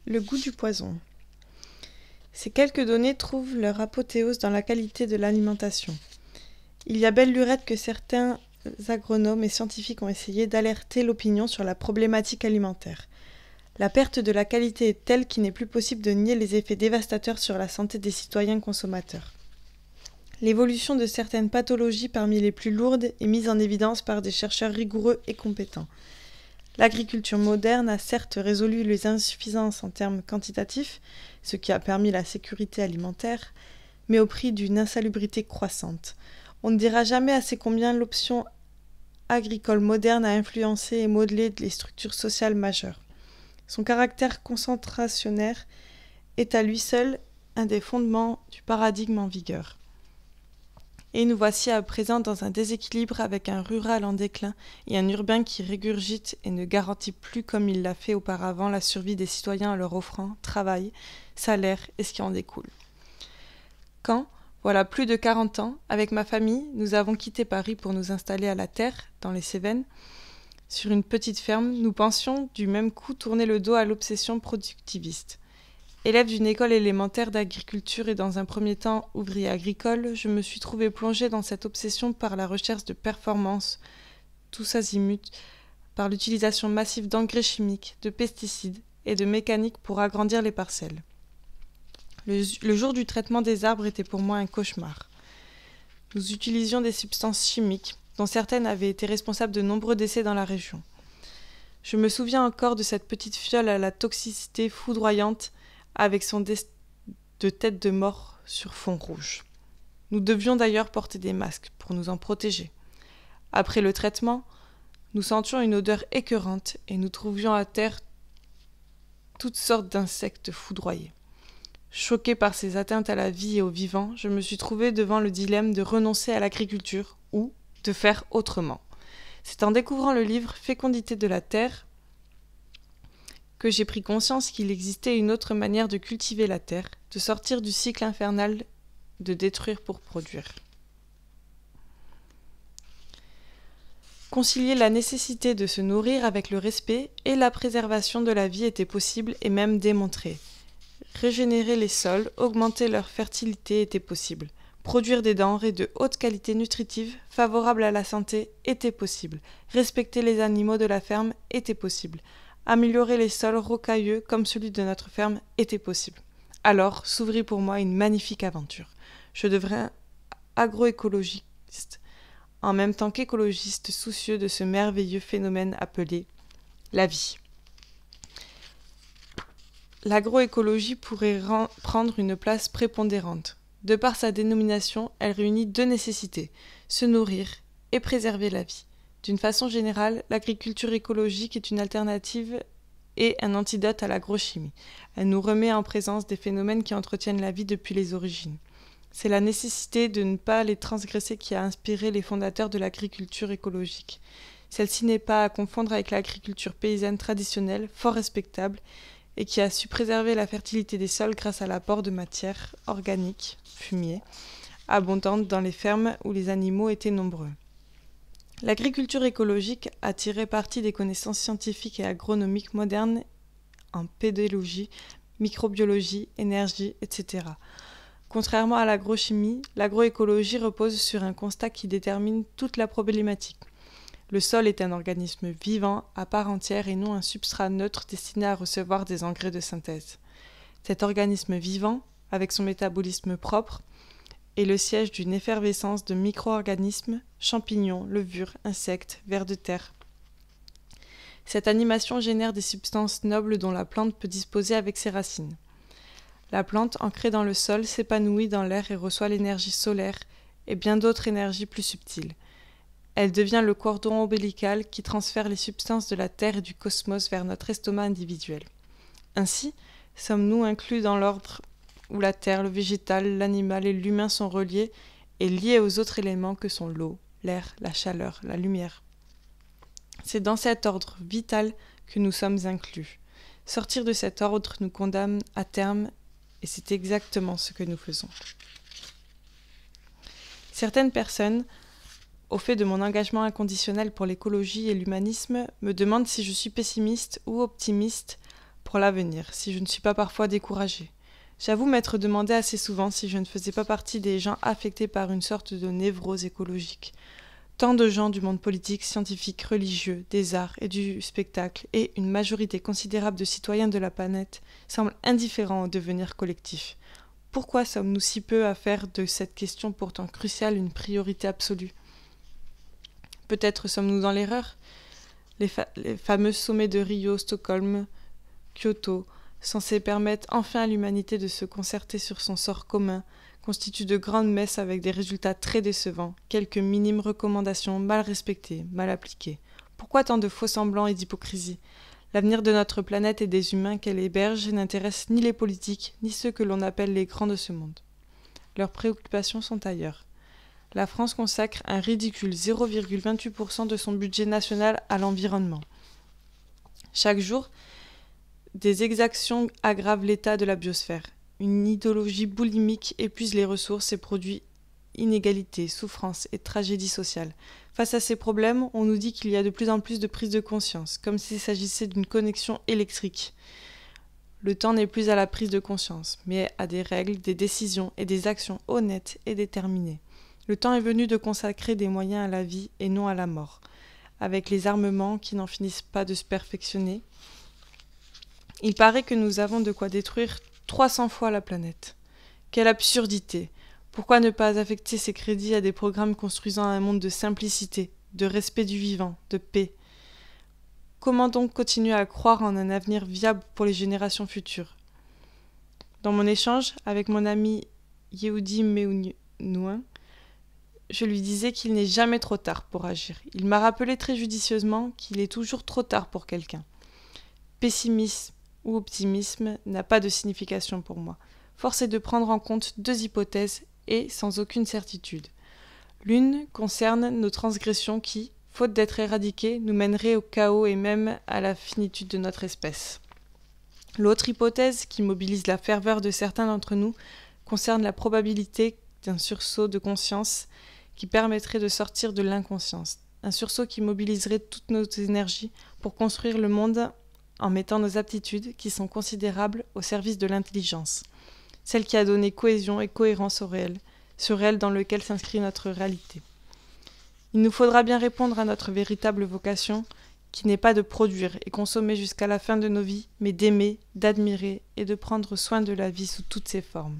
Le goût du poison. Ces quelques données trouvent leur apothéose dans la qualité de l'alimentation. Il y a belle lurette que certains agronomes et scientifiques ont essayé d'alerter l'opinion sur la problématique alimentaire. La perte de la qualité est telle qu'il n'est plus possible de nier les effets dévastateurs sur la santé des citoyens consommateurs. L'évolution de certaines pathologies parmi les plus lourdes est mise en évidence par des chercheurs rigoureux et compétents. L'agriculture moderne a certes résolu les insuffisances en termes quantitatifs, ce qui a permis la sécurité alimentaire, mais au prix d'une insalubrité croissante. On ne dira jamais assez combien l'option agricole moderne a influencé et modelé les structures sociales majeures. Son caractère concentrationnaire est à lui seul un des fondements du paradigme en vigueur. Et nous voici à présent dans un déséquilibre avec un rural en déclin et un urbain qui régurgite et ne garantit plus comme il l'a fait auparavant la survie des citoyens en leur offrant travail, salaire et ce qui en découle. Quand, voilà plus de 40 ans, avec ma famille, nous avons quitté Paris pour nous installer à la terre, dans les Cévennes, sur une petite ferme, nous pensions du même coup tourner le dos à l'obsession productiviste. Élève d'une école élémentaire d'agriculture et dans un premier temps ouvrier agricole, je me suis trouvé plongé dans cette obsession par la recherche de performance, tous azimuts, par l'utilisation massive d'engrais chimiques, de pesticides et de mécaniques pour agrandir les parcelles. Le jour du traitement des arbres était pour moi un cauchemar. Nous utilisions des substances chimiques, dont certaines avaient été responsables de nombreux décès dans la région. Je me souviens encore de cette petite fiole à la toxicité foudroyante, avec son de tête de mort sur fond rouge. Nous devions d'ailleurs porter des masques pour nous en protéger. Après le traitement, nous sentions une odeur écœurante et nous trouvions à terre toutes sortes d'insectes foudroyés. Choqué par ces atteintes à la vie et au vivant, je me suis trouvé devant le dilemme de renoncer à l'agriculture ou de faire autrement. C'est en découvrant le livre « Fécondité de la terre » que j'ai pris conscience qu'il existait une autre manière de cultiver la terre, de sortir du cycle infernal de détruire pour produire. Concilier la nécessité de se nourrir avec le respect et la préservation de la vie était possible et même démontré. Régénérer les sols, augmenter leur fertilité était possible. Produire des denrées de haute qualité nutritive, favorables à la santé, était possible. Respecter les animaux de la ferme était possible. Améliorer les sols rocailleux comme celui de notre ferme était possible. Alors s'ouvrit pour moi une magnifique aventure. Je deviens agroécologiste, en même temps qu'écologiste soucieux de ce merveilleux phénomène appelé la vie. L'agroécologie pourrait prendre une place prépondérante. De par sa dénomination, elle réunit deux nécessités, se nourrir et préserver la vie. D'une façon générale, l'agriculture écologique est une alternative et un antidote à l'agrochimie. Elle nous remet en présence des phénomènes qui entretiennent la vie depuis les origines. C'est la nécessité de ne pas les transgresser qui a inspiré les fondateurs de l'agriculture écologique. Celle-ci n'est pas à confondre avec l'agriculture paysanne traditionnelle, fort respectable, et qui a su préserver la fertilité des sols grâce à l'apport de matières organiques, fumier, abondantes dans les fermes où les animaux étaient nombreux. L'agriculture écologique a tiré parti des connaissances scientifiques et agronomiques modernes en pédologie, microbiologie, énergie, etc. Contrairement à l'agrochimie, l'agroécologie repose sur un constat qui détermine toute la problématique. Le sol est un organisme vivant à part entière et non un substrat neutre destiné à recevoir des engrais de synthèse. Cet organisme vivant, avec son métabolisme propre, est le siège d'une effervescence de micro-organismes, champignons, levures, insectes, vers de terre. Cette animation génère des substances nobles dont la plante peut disposer avec ses racines. La plante, ancrée dans le sol, s'épanouit dans l'air et reçoit l'énergie solaire et bien d'autres énergies plus subtiles. Elle devient le cordon ombilical qui transfère les substances de la terre et du cosmos vers notre estomac individuel. Ainsi, sommes-nous inclus dans l'ordre où la terre, le végétal, l'animal et l'humain sont reliés et liés aux autres éléments que sont l'eau, l'air, la chaleur, la lumière. C'est dans cet ordre vital que nous sommes inclus. Sortir de cet ordre nous condamne à terme et c'est exactement ce que nous faisons. Certaines personnes, au fait de mon engagement inconditionnel pour l'écologie et l'humanisme, me demandent si je suis pessimiste ou optimiste pour l'avenir, si je ne suis pas parfois découragée. J'avoue m'être demandé assez souvent si je ne faisais pas partie des gens affectés par une sorte de névrose écologique. Tant de gens du monde politique, scientifique, religieux, des arts et du spectacle, et une majorité considérable de citoyens de la planète, semblent indifférents au devenir collectif. Pourquoi sommes-nous si peu à faire de cette question pourtant cruciale une priorité absolue ? Peut-être sommes-nous dans l'erreur ? Les fameux sommets de Rio, Stockholm, Kyoto, censés permettre enfin à l'humanité de se concerter sur son sort commun, constituent de grandes messes avec des résultats très décevants, quelques minimes recommandations mal respectées, mal appliquées. Pourquoi tant de faux-semblants et d'hypocrisie ? L'avenir de notre planète et des humains qu'elle héberge n'intéresse ni les politiques, ni ceux que l'on appelle les grands de ce monde. Leurs préoccupations sont ailleurs. La France consacre un ridicule 0,28% de son budget national à l'environnement. Chaque jour, des exactions aggravent l'état de la biosphère. Une idéologie boulimique épuise les ressources et produit inégalités, souffrances et tragédies sociales. Face à ces problèmes, on nous dit qu'il y a de plus en plus de prise de conscience, comme s'il s'agissait d'une connexion électrique. Le temps n'est plus à la prise de conscience, mais à des règles, des décisions et des actions honnêtes et déterminées. Le temps est venu de consacrer des moyens à la vie et non à la mort. Avec les armements qui n'en finissent pas de se perfectionner, il paraît que nous avons de quoi détruire 300 fois la planète. Quelle absurdité! Pourquoi ne pas affecter ces crédits à des programmes construisant un monde de simplicité, de respect du vivant, de paix ? Comment donc continuer à croire en un avenir viable pour les générations futures ? Dans mon échange avec mon ami Yehudi Menuhin, je lui disais qu'il n'est jamais trop tard pour agir. Il m'a rappelé très judicieusement qu'il est toujours trop tard pour quelqu'un. Pessimisme ou optimisme n'a pas de signification pour moi. Force est de prendre en compte deux hypothèses et sans aucune certitude. L'une concerne nos transgressions qui, faute d'être éradiquées, nous mèneraient au chaos et même à la finitude de notre espèce. L'autre hypothèse, qui mobilise la ferveur de certains d'entre nous, concerne la probabilité d'un sursaut de conscience qui permettrait de sortir de l'inconscience. Un sursaut qui mobiliserait toutes nos énergies pour construire le monde en mettant nos aptitudes, qui sont considérables, au service de l'intelligence, celle qui a donné cohésion et cohérence au réel, ce réel dans lequel s'inscrit notre réalité. Il nous faudra bien répondre à notre véritable vocation, qui n'est pas de produire et consommer jusqu'à la fin de nos vies, mais d'aimer, d'admirer et de prendre soin de la vie sous toutes ses formes.